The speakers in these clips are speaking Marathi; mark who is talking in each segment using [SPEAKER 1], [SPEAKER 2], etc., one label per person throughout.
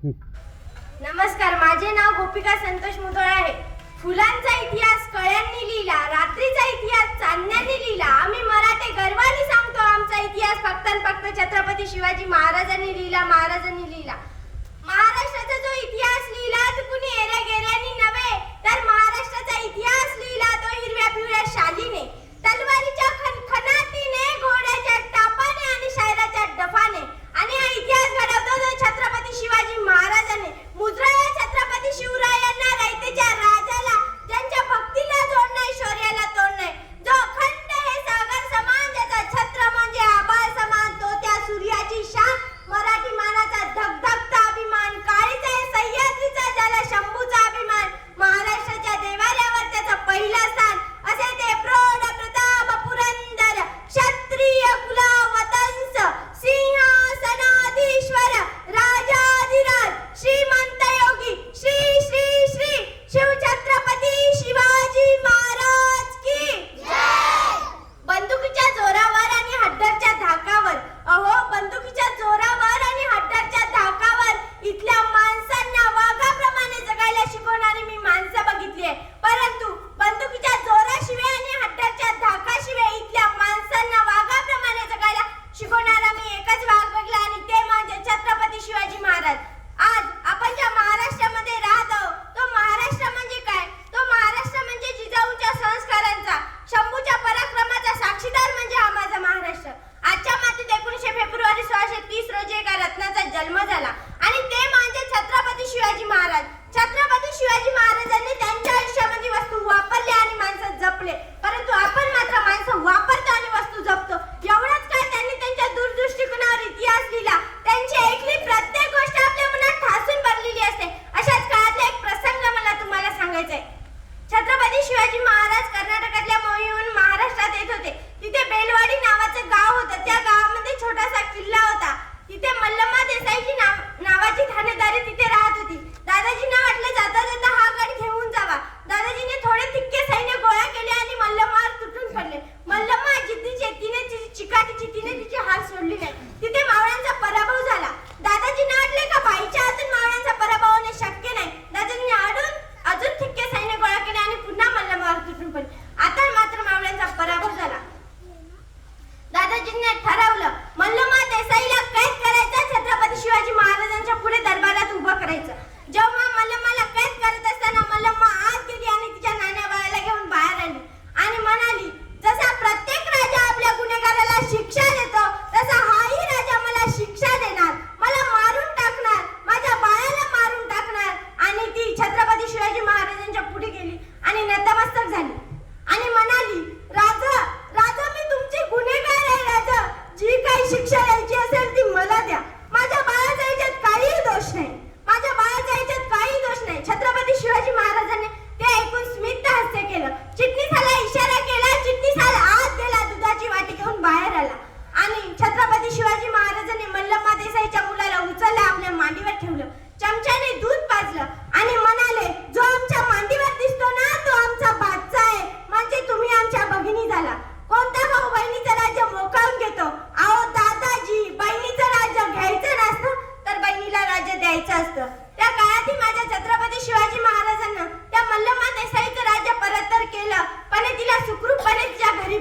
[SPEAKER 1] नमस्कार, माझे नाव गोपिका संतोष मुदोळ आहे. फुलांचा इतिहास कळ्यांनी लिहिला, रात्रीचा इतिहास चांदण्याने लिहिला. आम्ही मराठे गर्वाने सांगतो आमचा इतिहास फक्त आणि फक्त छत्रपती शिवाजी महाराजांनी लिहिला. महाराष्ट्राचा जो इतिहास लिहिला तो कुणी एऱ्या गेऱ्यानी नव्हे, तर महाराष्ट्राचा इतिहास लिहिला तो हिरव्या पिवळ्या शालीने, तलवारीच्या खणखणाटीने, घोड्याच्या टापाने आणि शायराच्या डफाने. आणि हा इतिहास घडवतो तो छत्रपती शिवाजी महाराजांनी. मुद्रा छत्रपती शिवरायांना, रयतेच्या राजाला, ज्यांच्या भक्तीला जोड नाही, शौर्याला तोड नाही, जो अखंड हे सागर समान, ज्याचा छत्र म्हणजे आभाळ समान, तो त्या सूर्याची शान, मराठी मानाचा धगधगता अभिमान, काळीचा हे सह्याद्रीचा, ज्याला शंभूचा अभिमान, महाराष्ट्राच्या देवाऱ्यावर त्याचा पहिला स्थान, असे ते प्रौढ प्रताप पुरंदर क्षत्रिय कुलावतंस सिंहासनाधीश्वर राजाधिराज श्रीमंत योगी श्री श्री श्री शिवछत्रपती शिवाजी महाराज की जय. बंदुकीच्या जोरावर आणि हड्डरच्या धाकावर, अहो बंदुकीच्या जोरावर आणि हड्डरच्या धाकावर इथल्या माणसांना वाघाप्रमाणे जगायला शिकवणारी मी माणसं बघितली आहे. परंतु बंदुकीच्या जोराशिवाय आणि हड्डरच्या धाकाशिवाय इथल्या माणसांना वाघाप्रमाणे जगायला शिकवणारा मी एकच वाघ बघला, आणि ते म्हणजे छत्रपती शिवाजी महाराज. आज आपण ज्या महाराष्ट्रामध्ये राहतो तो महाराष्ट्र म्हणजे काय? तो महाराष्ट्र म्हणजे जिजाऊच्या संस्कारांचा, शंभूच्या पराक्रमाचा साक्षीदार म्हणजे हा माझा महाराष्ट्र. आजच्या मातीत 19 फेब्रुवारी 1630 रोजी एका रत्नाचा जन्म झाला, आणि ते म्हणजे छत्रपती शिवाजी महाराज. छत्रपती शिवाजी महाराजांनी त्यांच्या आयुष्यामध्ये वस्तू वापरल्या आणि माणसं जपले, परंतु आपण मात्र माणसं वापरतो आणि वस्तू जपतो. एवढंच काय, त्यांनी त्यांच्या दूरदृष्टिकोनावर इतिहास लिहिला. त्यांची ऐकली प्रत्येक गोष्ट आपल्या मनात ठासून भरलेली असते. अशाच काळातला एक प्रसंग मला तुम्हाला सांगायचा आहे. छत्रपती शिवाजी महाराज कर्नाटकातल्या मोहीहून महाराष्ट्रात येत होते. तिथे बेलवाडी नावाचं गाव होतं. त्या गावामध्ये छोटासा किल्ला होता. तिथे मल्लम्मा देसाईची नावाची ठाणेदारी तिथे राहत होती. दादाजींना वाटलं जाता जाता हा गड घेऊन जावा. दादाजीने थोडे तिक्के सैन्य गोळा केले आणि मल्लम्मावर तुटून पडले. मल्लम्मा जिद्दीची, तिने चिकाटीची, तिने तिची हार सोडली नाही. तिथे मावळ्यांचा पराभव झाला. दादाजींना वाटले का बाईच्या हातून मावळ्यांचा पराभव होणे शक्य नाही. दादाजींनी अजून तिक्के सैन्य गोळा केले आणि पुन्हा मल्लम्मावर तुटून पडले. आता मात्र मावळ्यांचा पराभव झाला. दादाजींनी ठरवलं मल्लम्मा देसाईला कैद करायचा, छत्रपती शिवाजी महाराजांच्या पुढे दरबारात उभं करायचं. जेव्हा मल्लम्माला कैद करत असताना मल्लम्मा आत गेली आणि तिच्या नाण्या बाळाला घेऊन बाहेर आली आणि म्हणाली, जसा प्रत्येक राजा आपल्या गुन्हेगाराला शिक्षा देतो तसा हाही राजा मला शिक्षा देणार, मला मारून टाकणार, माझ्या बाळाला मारून टाकणार. आणि ती छत्रपती शिवाजी महाराजांच्या पुढे गेली आणि नतमस्तक झाली आणि म्हणाली, राजा राजा मी तुमची गुन्हेगार आहे. राजा, जी काही शिक्षा द्यायची असेल ती मला द्या. माझ्या बाळाचा याच्यात काहीही दोष नाही. माझ्या बाळाचा याच्यात काही दोष नाही. छत्रपती शिवाजी महाराजांनी ते ऐकून स्मित हास्य केलं. चिटणीसाला इशारा केला. चिटणीसाल आत गेला, दुधाची वाटी घेऊन बाहेर आला आणि छत्रपती शिवाजी महाराजांनी मल्लम्मा देसाईच्या मुलाला उचललं, आपल्या मांडीवर ठेवलं, चमच्याने दूध पाजलं आणि म्हणाले, जो आमच्या मांडीवर दिसतो ना तो आमचा बादचा आहे, म्हणजे तुम्ही आमच्या भगिनी झाला. कोणता भाऊ बहिणीचं राज्य मोकावून घेतो? अहो दादाजी, बहिणीचं राज्य घ्यायचं नसतं तर बहिणीला राज्य द्यायचं असतं. त्या काळातही माझ्या छत्रपती शिवाजी महाराजांना त्या मल्लम्मा देसाईचं राज्य परत्तर केलं, पण तिला सुखरूपपणे तिच्या घरी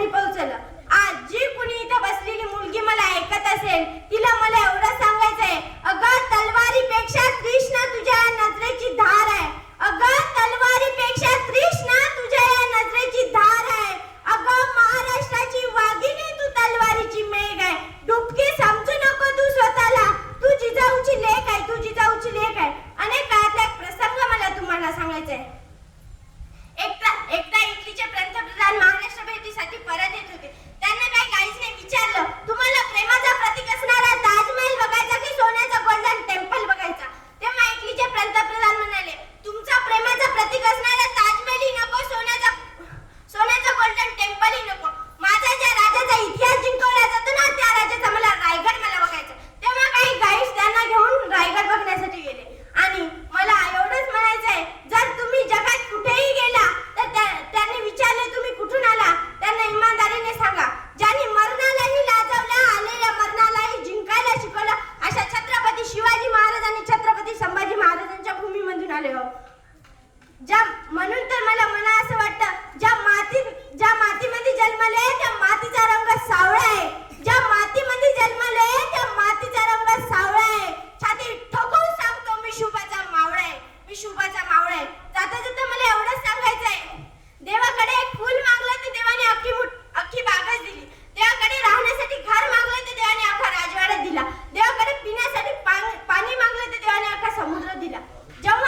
[SPEAKER 1] पोहोचवलं. आज जी कुणी इथं बसलेली मुलगी मला ऐकत असेल, तिला मला एवढं सांगायचंय, अगं तलवारीपेक्षा कृष्ण तुझ्या नजरेची धार आहे. अगं तलवारीपेक्षा कृष्ण तुझ्या या नजरेची धार आहे. अगं महाराष्ट्राची वाघिणी तू तलवारीची मेघ आहे. डुबकी समजू नको तू स्वतःला. तू जिजाऊची लेक आहे, तू जिजाऊची लेक आहे. अनेक काळातला एक प्रसंग मला तुम्हाला सांगायचा आहे. एकदा इटलीचे पंतप्रधान महाराष्ट्र भेटीसाठी परत येत होते. त्यांना काही काहीच नाही विचारलं, तुम्हाला प्रेमाचा प्रतीक असणारा ताजमहल दिला. जेव्हा